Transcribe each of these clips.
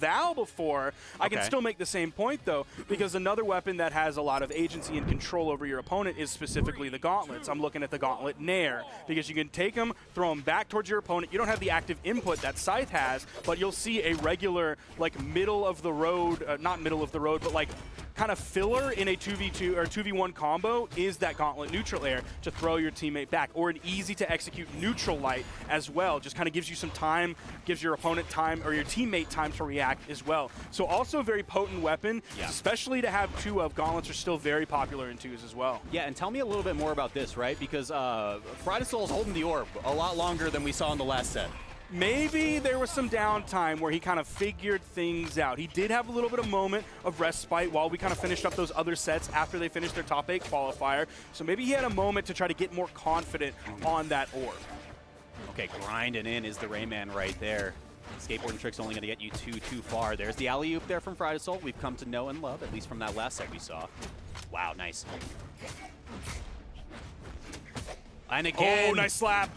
Val before, I can still make the same point, though, because another weapon that has a lot of agency and control over your opponent is specifically the Gauntlets. I'm looking at the Gauntlet Nair, because you can take them, throw them back towards your opponent. You don't have the active input that Scythe has, but you'll see a regular, like, middle of the road, not middle of the road, but like kind of filler in a 2v2 or 2v1 combo is that Gauntlet neutral air to throw your teammate back, or an easy to execute neutral light as well. Just kind of gives you some time, gives your opponent time or your teammate time to react as well. So also a very potent weapon, especially to have two of. Gauntlets are still very popular in twos as well. Yeah, and tell me a little bit more about this, right? Because FryDasOle is holding the orb a lot longer than we saw in the last set. Maybe there was some downtime where he kind of figured things out. He did have a little bit of moment of respite while we kind of finished up those other sets after they finished their top 8 qualifier. So maybe he had a moment to try to get more confident on that orb. Okay, grinding in is the Rayman right there. Skateboarding trick's only going to get you too far. There's the alley-oop there from FryDasOle. We've come to know and love, at least from that last set we saw. Wow, nice. And again. Oh, nice slap.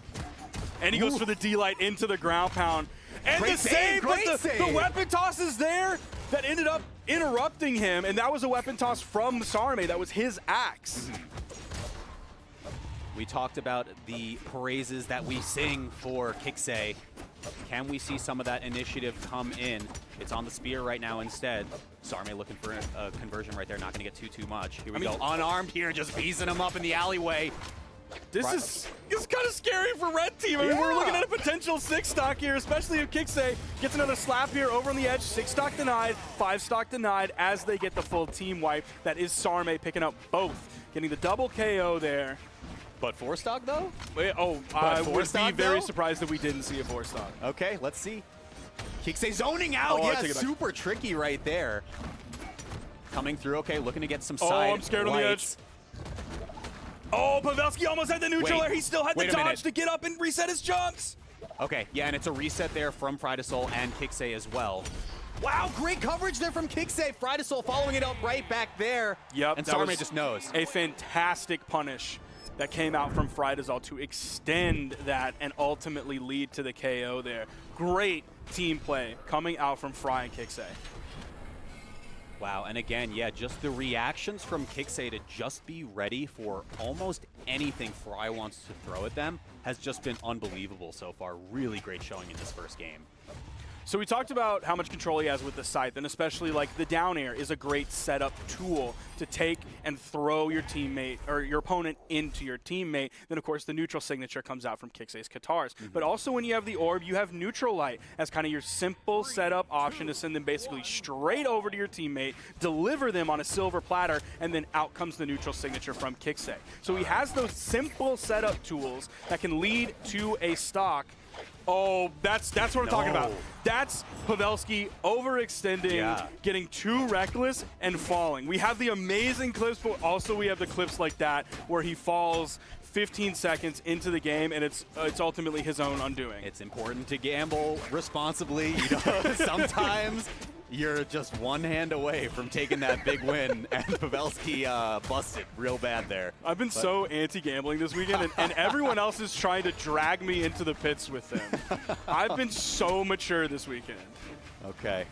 And he goes for the D-Light into the ground pound. And Great the save, but the weapon toss is there that ended up interrupting him. And that was a weapon toss from Sarme. That was his axe. We talked about the praises that we sing for KiXe. Can we see some of that initiative come in? It's on the spear right now instead. Sarme looking for a conversion right there. Not going to get too much. Here we go. Unarmed here, just beezing him up in the alleyway. This is kind of scary for Red Team. I mean, we're looking at a potential 6-stock here, especially if KiXe gets another slap here over on the edge. 6-stock denied, 5-stock denied as they get the full team wipe. That is Sarme picking up both, getting the double KO there. But 4-stock though? I would be very surprised if we didn't see a 4-stock. Okay, let's see. KiXe zoning out. Yeah, super tricky right there. Coming through, okay, looking to get some side I'm scared on the edge. Oh, Pavelski almost had the neutral air. He still had the dodge to get up and reset his jumps. Okay, yeah, and it's a reset there from FryDasOle and KiXe as well. Wow, great coverage there from KiXe. FryDasOle following it up right back there. Yep, and Sarme just knows. A fantastic punish that came out from FryDasOle to extend that and ultimately lead to the KO there. Great team play coming out from Fry and KiXe. Wow, and again, yeah, just the reactions from KiXe to just be ready for almost anything Fry wants to throw at them has just been unbelievable so far. Really great showing in this first game. So we talked about how much control he has with the Scythe, and especially like the down air is a great setup tool to take and throw your teammate or your opponent into your teammate. Then of course the neutral signature comes out from KiXe's Katars. But also when you have the orb, you have neutral light as kind of your simple setup option to send them basically straight over to your teammate, deliver them on a silver platter, and then out comes the neutral signature from KiXe. So he has those simple setup tools that can lead to a stock. Oh, that's what I'm talking about. That's Pavelski overextending, getting too reckless, and falling. We have the amazing clips, but also we have the clips like that where he falls 15 seconds into the game, and it's ultimately his own undoing. It's important to gamble responsibly. You know, sometimes you're just one hand away from taking that big win, and Pavelski busted real bad there. I've been so anti-gambling this weekend, and everyone else is trying to drag me into the pits with them. I've been so mature this weekend. Okay.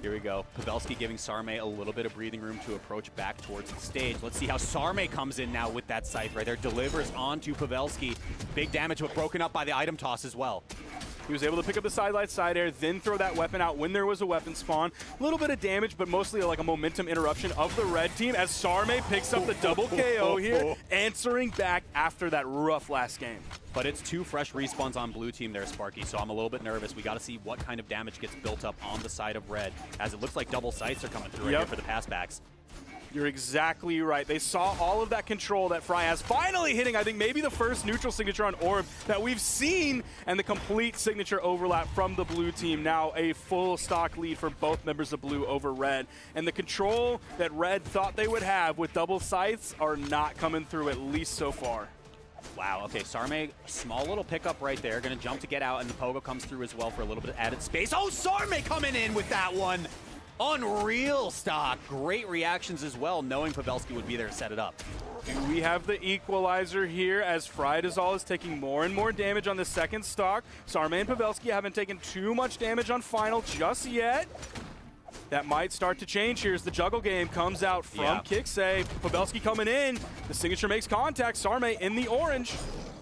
Here we go. Pavelski giving Sarme a little bit of breathing room to approach back towards the stage. Let's see how Sarme comes in now with that scythe right there. Delivers onto Pavelski. Big damage, but broken up by the item toss as well. He was able to pick up the sidelight side air, then throw that weapon out when there was a weapon spawn. A little bit of damage, but mostly like a momentum interruption of the red team as Sarme picks up the double KO here, answering back after that rough last game. But it's 2 fresh respawns on blue team there, Sparky, so I'm a little bit nervous. We got to see what kind of damage gets built up on the side of red, as it looks like double sights are coming through right here for the passbacks. You're exactly right. They saw all of that control that Fry has finally hitting, I think, maybe the first neutral signature on Orb that we've seen, and the complete signature overlap from the blue team. Now a full stock lead for both members of blue over red. And the control that red thought they would have with double sights are not coming through, at least so far. Wow, okay, Sarme, small little pickup right there. Gonna jump to get out, and the Pogo comes through as well for a little bit of added space. Oh, Sarme coming in with that one. Unreal stock. Great reactions as well, knowing Pavelski would be there to set it up. Do we have the equalizer here as FryDasOle is taking more and more damage on the second stock? Sarme and Pavelski haven't taken too much damage on final just yet. That might start to change here as the juggle game comes out from KiXe. Pavelski coming in. The signature makes contact. Sarme in the orange.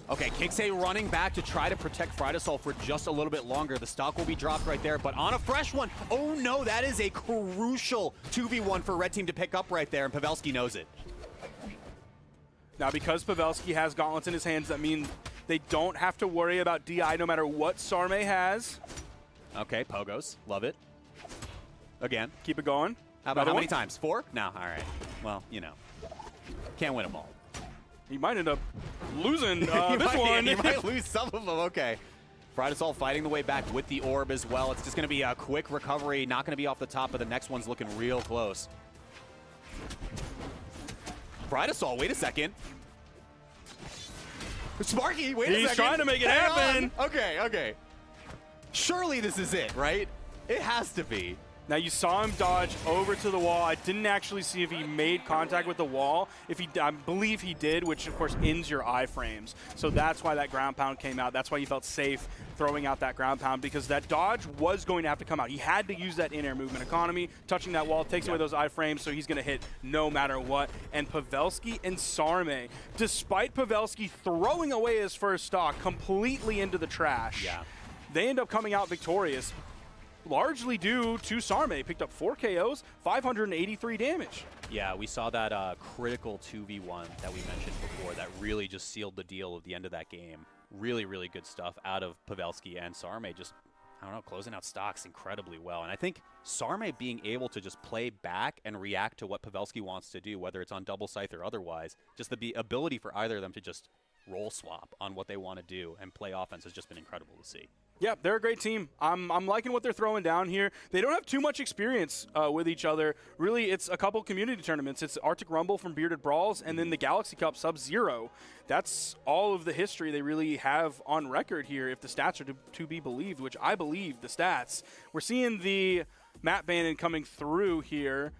Okay, KiXe running back to try to protect FryDasOle for just a little bit longer. The stock will be dropped right there, but on a fresh one. Oh no, that is a crucial 2v1 for Red Team to pick up right there, and Pavelski knows it. Now, because Pavelski has gauntlets in his hands, that means they don't have to worry about DI no matter what Sarme has. Okay, Pogos, love it. Again. Keep it going. How many times? 4? No, all right. Well, you know, can't win them all. He might end up losing this one. He might lose some of them, okay. FryDasOle fighting the way back with the orb as well. It's just going to be a quick recovery, not going to be off the top, but the next one's looking real close. FryDasOle, wait a second. Sparky, wait a second. He's trying to make it happen. Okay, okay. Surely this is it, right? It has to be. Now you saw him dodge over to the wall. I didn't actually see if he made contact with the wall. I believe he did, which of course ends your iframes. So that's why that ground pound came out. That's why you felt safe throwing out that ground pound, because that dodge was going to have to come out. He had to use that in-air movement economy. Touching that wall takes away those iframes, so he's going to hit no matter what. And Pavelski and Sarme, despite Pavelski throwing away his first stock completely into the trash, they end up coming out victorious. Largely due to Sarme. Picked up 4 KOs, 583 damage. Yeah, we saw that critical 2v1 that we mentioned before that really just sealed the deal at the end of that game. Really, really good stuff out of Pavelski and Sarme. Just, I don't know, closing out stocks incredibly well. And I think Sarme being able to just play back and react to what Pavelski wants to do, whether it's on double scythe or otherwise, just the ability for either of them to just roll swap on what they want to do and play offense has just been incredible to see. Yeah, they're a great team. I'm liking what they're throwing down here. They don't have too much experience with each other. Really, it's a couple community tournaments. It's Arctic Rumble from Bearded Brawls, and then the Galaxy Cup Sub-Zero. That's all of the history they really have on record here, if the stats are to be believed, which I believe the stats. We're seeing the Matt Bannon coming through here.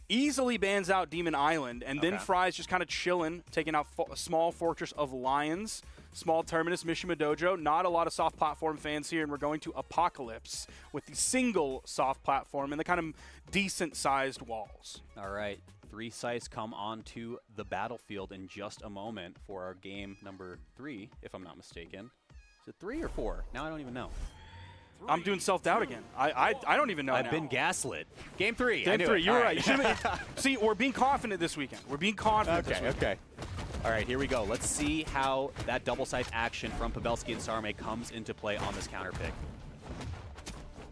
Easily bans out Demon Island, and then Fry's just kind of chilling, taking out a small Fortress of Lions. Small Terminus, Mishima Dojo. Not a lot of soft platform fans here, and we're going to Apocalypse with the single soft platform and the kind of decent-sized walls. All right, 3 scythes come onto the battlefield in just a moment for our game number 3, if I'm not mistaken. Is it 3 or 4? Now I don't even know. I'm doing self-doubt again. I don't even know I've now. been gaslit. Game 3. Game 3, you're right. See, we're being confident this weekend. We're being confident this weekend. Okay. All right, here we go. Let's see how that double scythe action from Pavelski and Sarme comes into play on this counter pick.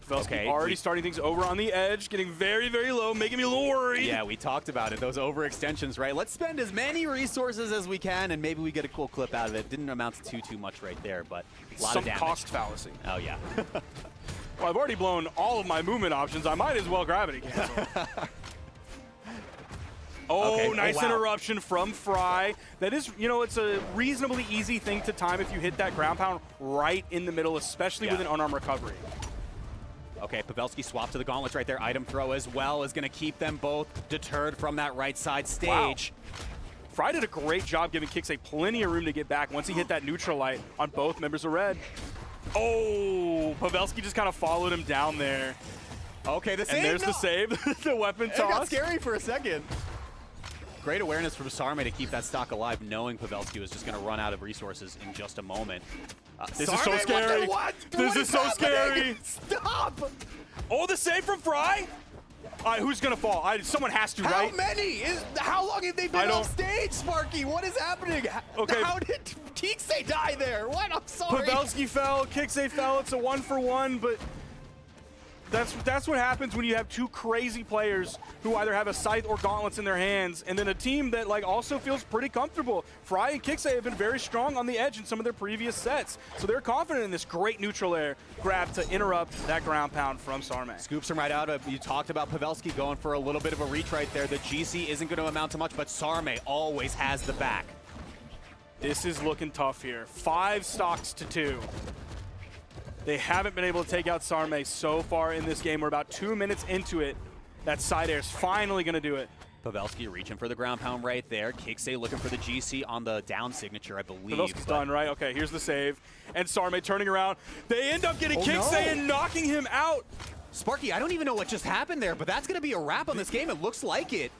Pavelski already starting things over on the edge, getting very, very low, making me a little worried. Yeah, we talked about it, those overextensions, right? Let's spend as many resources as we can, and maybe we get a cool clip out of it. Didn't amount to too much right there, but a lot of damage. Some cost fallacy. Oh, yeah. Well, I've already blown all of my movement options. I might as well gravity cancel. Nice interruption from Fry. That is, you know, it's a reasonably easy thing to time if you hit that ground pound right in the middle, especially with an unarmed recovery. Okay, Pavelski swaps to the gauntlets right there. Item throw as well is going to keep them both deterred from that right side stage. Wow. Fry did a great job giving KiXe plenty of room to get back once he hit that neutral light on both members of Red. Oh, Pavelski just kind of followed him down there. Okay, the save. And there's the save, the weapon toss. It got scary for a second. Great awareness from Sarme to keep that stock alive, knowing Pavelski was just going to run out of resources in just a moment. This is so scary. This is so scary. Stop! Oh, the save from Fry? Who's going to fall? Someone has to, right? How many? How long have they been on stage, Sparky? What is happening? Okay. How did KiXe die there? What? I'm sorry. Pavelski fell, KiXe fell. It's a 1-for-1, but that's what happens when you have two crazy players who either have a scythe or gauntlets in their hands, and then a team that also feels pretty comfortable. Fry and KiXe have been very strong on the edge in some of their previous sets, so they're confident in this great neutral air grab to interrupt that ground pound from Sarme. Scoops him right out of. You talked about Pavelski going for a little bit of a reach right there. The GC isn't going to amount to much, but Sarme always has the back. This is looking tough here. 5 stocks to 2. They haven't been able to take out Sarme so far in this game. We're about 2 minutes into it. That side air is finally going to do it. Pavelski reaching for the ground pound right there. KiXe looking for the GC on the down signature, I believe. Pavelski's done, right? Okay, here's the save. And Sarme turning around. They end up getting KiXe and knocking him out. Sparky, I don't even know what just happened there, but that's going to be a wrap on this game. It looks like it.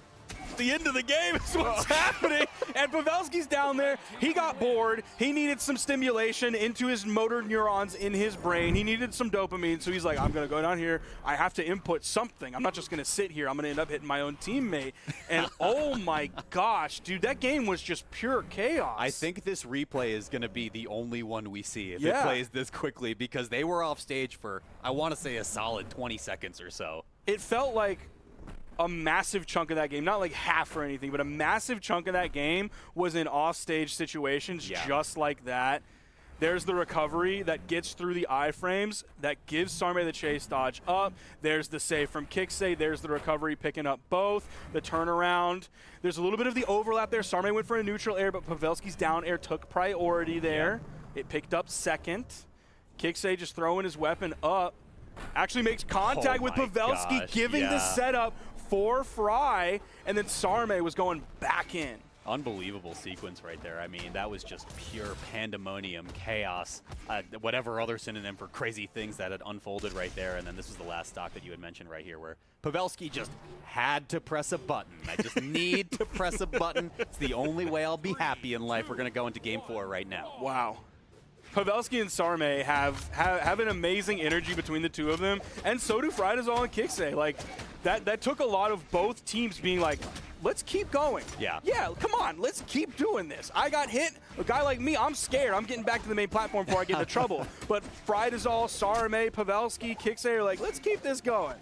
The end of the game is what's happening. And Pavelski's down there. He got bored. He needed some stimulation into his motor neurons in his brain. He needed some dopamine. So he's like, I'm going to go down here. I have to input something. I'm not just going to sit here. I'm going to end up hitting my own teammate. And oh my gosh, dude, that game was just pure chaos. I think this replay is going to be the only one we see if it plays this quickly, because they were off stage for, I want to say, a solid 20 seconds or so. It felt like a massive chunk of that game, not like half or anything, but a massive chunk of that game was in offstage situations just like that. There's the recovery that gets through the iframes that gives Sarme the chase dodge up. There's the save from KiXe. There's the recovery picking up both. The turnaround. There's a little bit of the overlap there. Sarme went for a neutral air, but Pavelski's down air took priority there. It picked up second. KiXe just throwing his weapon up. Actually makes contact with Pavelski, giving the setup for Fry, and then Sarme was going back in. Unbelievable sequence right there. I mean, that was just pure pandemonium, chaos, whatever other synonym for crazy things that had unfolded right there. And then this was the last stock that you had mentioned right here, where Pavelski just had to press a button. I just need to press a button. It's the only way I'll be happy in life. We're going to go into game 4 right now. Wow. Pavelski and Sarme have an amazing energy between the two of them, and so do FryDasOle and KiXe. Like, that took a lot of both teams being like, let's keep going. Yeah, come on, let's keep doing this. I got hit. A guy like me, I'm scared. I'm getting back to the main platform before I get into trouble. But FryDasOle, Sarme, Pavelski, KiXe are like, let's keep this going.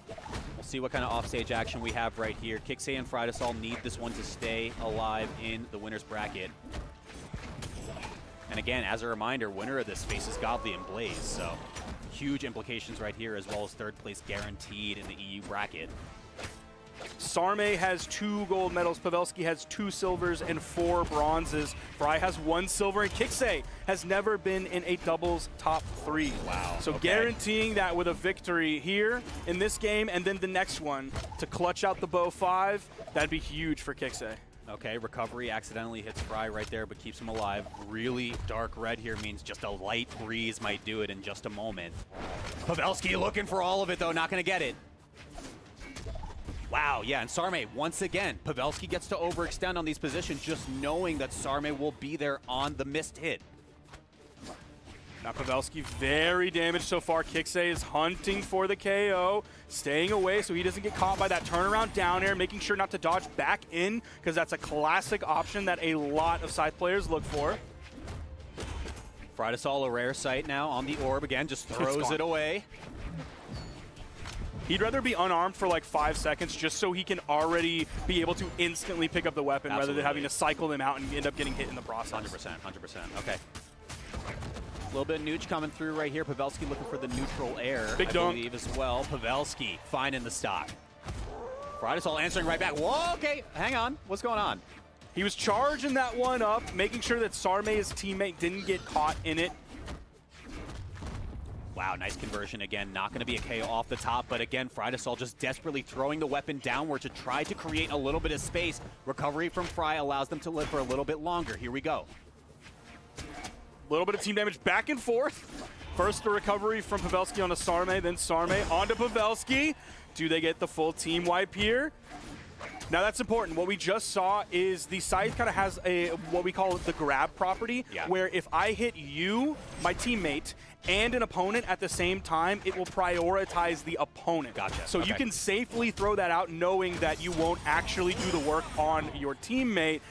We'll see what kind of offstage action we have right here. KiXe and FryDasOle need this one to stay alive in the winner's bracket. And again, as a reminder, winner of this faces Godly and Blaze, so huge implications right here, as well as third place guaranteed in the EU bracket. Sarme has 2 gold medals, Pavelski has 2 silvers and 4 bronzes. Fry has 1 silver, and KiXe has never been in a doubles top 3. Wow. So guaranteeing that with a victory here in this game, and then the next one to clutch out the bow 5, that'd be huge for KiXe. Okay, recovery accidentally hits Fry right there, but keeps him alive. Really dark red here means just a light breeze might do it in just a moment. Pavelski looking for all of it, though, not going to get it. Wow, yeah, and Sarme, once again, Pavelski gets to overextend on these positions just knowing that Sarme will be there on the missed hit. Now Pavelski very damaged so far. KiXe is hunting for the KO, staying away so he doesn't get caught by that turnaround down air, making sure not to dodge back in, because that's a classic option that a lot of side players look for. FryDasOle, a rare sight now on the orb again, just throws it away. He'd rather be unarmed for like 5 seconds just so he can already be able to instantly pick up the weapon rather than having to cycle them out and end up getting hit in the process. 100%, 100%. Okay. A little bit of nooch coming through right here. Pavelski looking for the neutral air, I believe, as well. Pavelski finding the stock. FryDasOle answering right back. Whoa, okay, hang on. What's going on? He was charging that one up, making sure that Sarme, his teammate, didn't get caught in it. Wow, nice conversion again. Not going to be a KO off the top, but again, FryDasOle just desperately throwing the weapon downward to try to create a little bit of space. Recovery from Fry allows them to live for a little bit longer. Here we go. A little bit of team damage back and forth. First, the recovery from Pavelski onto Sarme, then Sarme onto Pavelski. Do they get the full team wipe here? Now that's important. What we just saw is the scythe kind of has a what we call the grab property, where if I hit you, my teammate, and an opponent at the same time, it will prioritize the opponent. Gotcha. So you can safely throw that out knowing that you won't actually do the work on your teammate.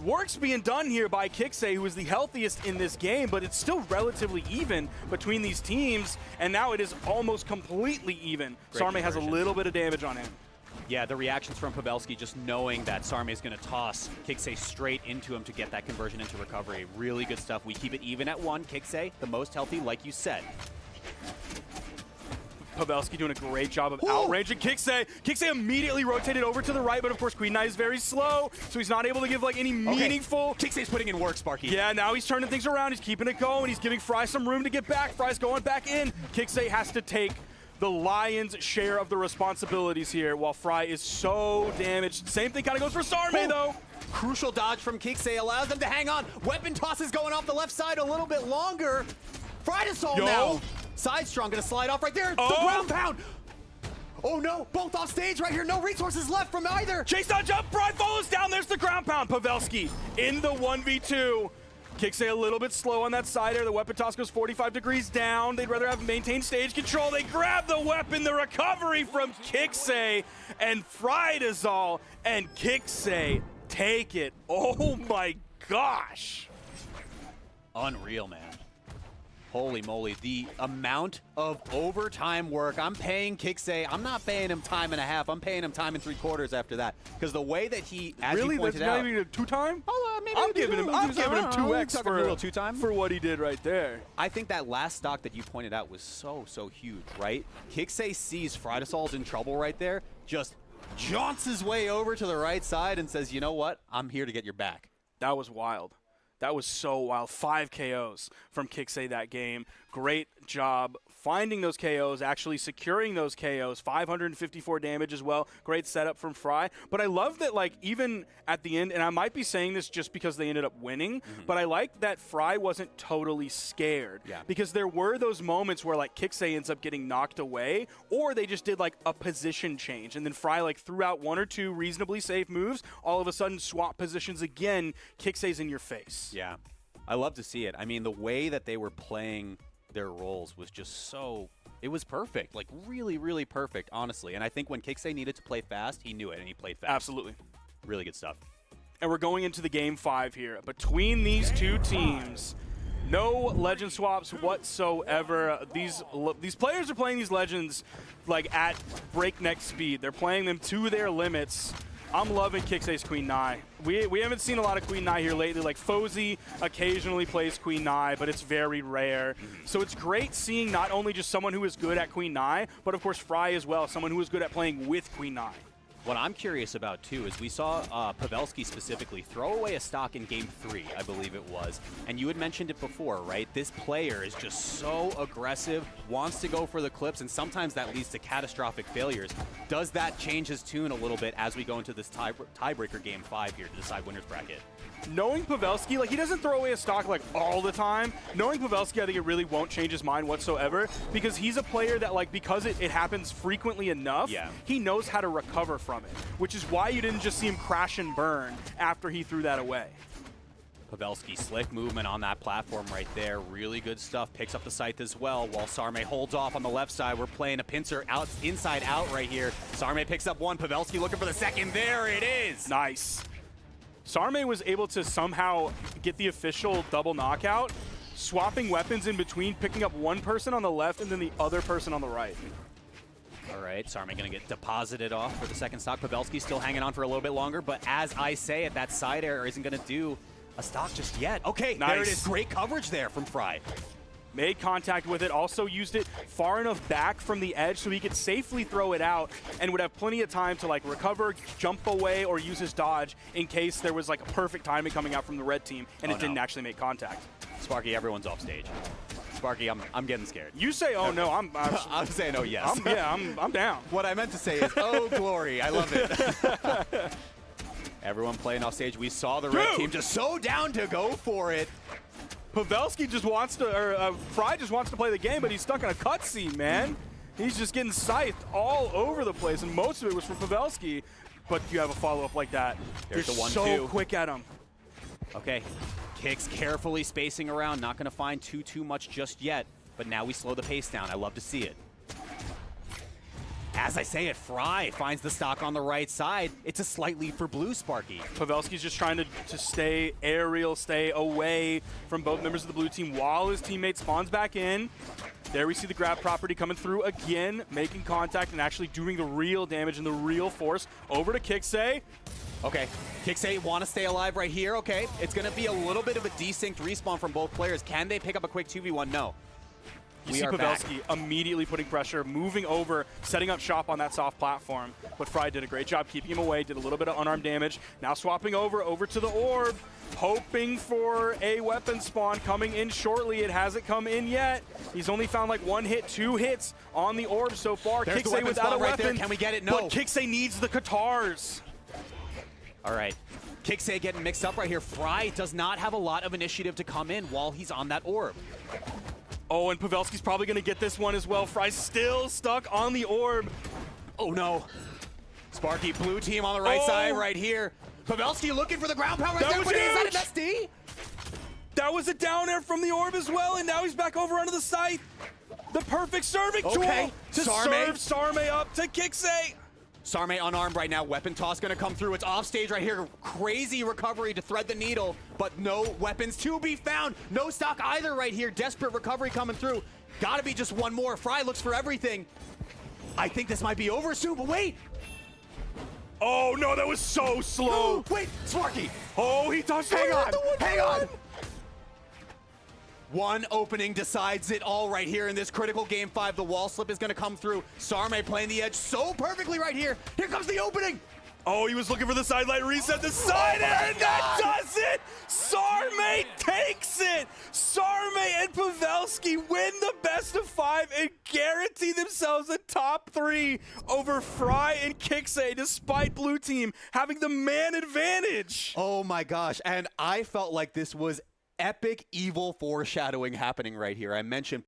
Work's being done here by KiXe, who is the healthiest in this game, but it's still relatively even between these teams, and now it is almost completely even. Sarme has a little bit of damage on him. Yeah, the reactions from Pavelski, just knowing that Sarme is going to toss KiXe straight into him to get that conversion into recovery. Really good stuff. We keep it even at 1. KiXe, the most healthy, like you said. Pavelski doing a great job of outranging KiXe. KiXe immediately rotated over to the right, but of course Queen Knight is very slow, so he's not able to give like any meaningful. KiXe's putting in work, Sparky. Yeah, now he's turning things around. He's keeping it going. He's giving Fry some room to get back. Fry's going back in. KiXe has to take the Lions' share of the responsibilities here, while Fry is so damaged. Same thing kind of goes for Sarme, though. Crucial dodge from KiXe allows them to hang on. Weapon tosses going off the left side a little bit longer. FryDasOle now. Sidestrong gonna slide off right there. The ground pound. Oh no, both off stage right here. No resources left from either. Chase dodge up, Fry follows down. There's the ground pound. Pavelski in the 1v2. KiXe a little bit slow on that side there. The weapon toss goes 45 degrees down. They'd rather have maintained stage control. They grab the weapon. The recovery from KiXe and FryDasOle, and KiXe take it. Oh my gosh. Unreal, man. Holy moly, the amount of overtime work. I'm paying KiXe. I'm not paying him time and a half. I'm paying him time and 3/4 after that. Because the way that he, as really, you pointed that's out, not even a 2-time? Oh, maybe I'm giving him 2x for a little 2-time for what he did right there. I think that last stock that you pointed out was so huge, right? KiXe sees FryDasOle's in trouble right there, just jaunts his way over to the right side and says, you know what? I'm here to get your back. That was wild. That was so wild. 5 KOs from KiXe that game. Great job finding those KOs, actually securing those KOs. 554 damage as well. Great setup from Fry. But I love that, like, even at the end, and I might be saying this just because they ended up winning, but I like that Fry wasn't totally scared. Yeah. Because there were those moments where, like, KiXe ends up getting knocked away, or they just did, like, a position change. And then Fry, like, threw out 1 or 2 reasonably safe moves. All of a sudden, swap positions again. KiXe's in your face. Yeah. I love to see it. I mean, the way that they were playing their roles was just so, it was perfect. Like, really, really perfect, honestly. And I think when KiXe needed to play fast, he knew it, and he played fast. Absolutely. Really good stuff. And we're going into the game 5 here. Between these two teams, no legend swaps whatsoever. These players are playing these legends, like, at breakneck speed. They're playing them to their limits. I'm loving KiXe's Queen Nai. We haven't seen a lot of Queen Nai here lately. Like, Fozy occasionally plays Queen Nai, but it's very rare. So it's great seeing not only just someone who is good at Queen Nai, but of course Fry as well, someone who is good at playing with Queen Nai. What I'm curious about, too, is we saw Pavelski specifically throw away a stock in Game 3, I believe it was. And you had mentioned it before, right? This player is just so aggressive, wants to go for the clips, and sometimes that leads to catastrophic failures. Does that change his tune a little bit as we go into this tiebreaker Game 5 here to decide winner's bracket? Knowing Pavelski, like, he doesn't throw away a stock, like, all the time. Knowing Pavelski, I think it really won't change his mind whatsoever, because he's a player that, like, because it happens frequently enough, he knows how to recover from it, which is why you didn't just see him crash and burn after he threw that away. Pavelski, slick movement on that platform right there. Really good stuff. Picks up the scythe as well, while Sarme holds off on the left side. We're playing a pincer out, inside out right here. Sarme picks up 1. Pavelski looking for the second. There it is. Nice. Sarme was able to somehow get the official double knockout, swapping weapons in between, picking up 1 person on the left and then the other person on the right. All right, Sarme going to get deposited off for the second stock. Pavelski still hanging on for a little bit longer, but as I say it, that side air isn't going to do a stock just yet. Okay, nice. There it is. Great coverage there from Fry. Made contact with it, also used it far enough back from the edge so he could safely throw it out and would have plenty of time to, like, recover, jump away, or use his dodge in case there was, like, a perfect timing coming out from the red team and it didn't actually make contact. Sparky, everyone's off stage. Sparky, I'm getting scared. You say, oh no, I'm saying, oh yes. I'm down. What I meant to say is, oh glory, I love it. Everyone playing off stage. We saw the red team just so down to go for it. Pavelski just wants to, or Fry just wants to play the game, but he's stuck in a cutscene, man. He's just getting scythed all over the place, and most of it was from Pavelski. But you have a follow-up like that. There's You're the 1-2. so quick at him. Okay, KiXe carefully spacing around, not going to find too much just yet, but now we slow the pace down. I love to see it. As I say it, Fry finds the stock on the right side. It's a slight lead for blue, Sparky. Pavelski's just trying to stay aerial, stay away from both members of the blue team while his teammate spawns back in. There we see the grab property coming through again, making contact and actually doing the real damage and the real force. Over to KiXe. Okay, KiXe want to stay alive right here. Okay, it's going to be a little bit of a desynced respawn from both players. Can they pick up a quick 2v1? No. You see Pavelski immediately putting pressure, moving over, setting up shop on that soft platform. But Fry did a great job keeping him away, did a little bit of unarmed damage. Now swapping over to the orb, hoping for a weapon spawn coming in shortly. It hasn't come in yet. He's only found like 1 hit, 2 hits on the orb so far. KiXe without a weapon. Right, can we get it? No. But KiXe needs the Katars. All right. KiXe getting mixed up right here. Fry does not have a lot of initiative to come in while he's on that orb. Oh, and Pavelski's probably going to get this one as well. Fry's still stuck on the orb. Oh, no. Sparky, blue team on the right side right here. Pavelski looking for the ground pound right there, but is that an SD? That was a down air from the orb as well, and now he's back over onto the scythe. The perfect serving tool to serve Sarme up to KiXe. Sarme unarmed right now. Weapon toss going to come through. It's off stage right here. Crazy recovery to thread the needle, but no weapons to be found. No stock either right here. Desperate recovery coming through. Got to be just one more. Fry looks for everything. I think this might be over soon, but wait. Oh, no, that was so slow. Wait, Sparky. Oh, he touched it. Hang on. One opening decides it all right here in this critical game 5. The wall slip is going to come through. Sarme playing the edge so perfectly right here. Here comes the opening. Oh, he was looking for the sidelight reset. The side air, and that does it. Sarme takes it. Sarme and Pavelski win the best of 5 and guarantee themselves a top 3 over Fry and KiXe, despite blue team having the man advantage. Oh my gosh, and I felt like this was epic evil foreshadowing happening right here. I mentioned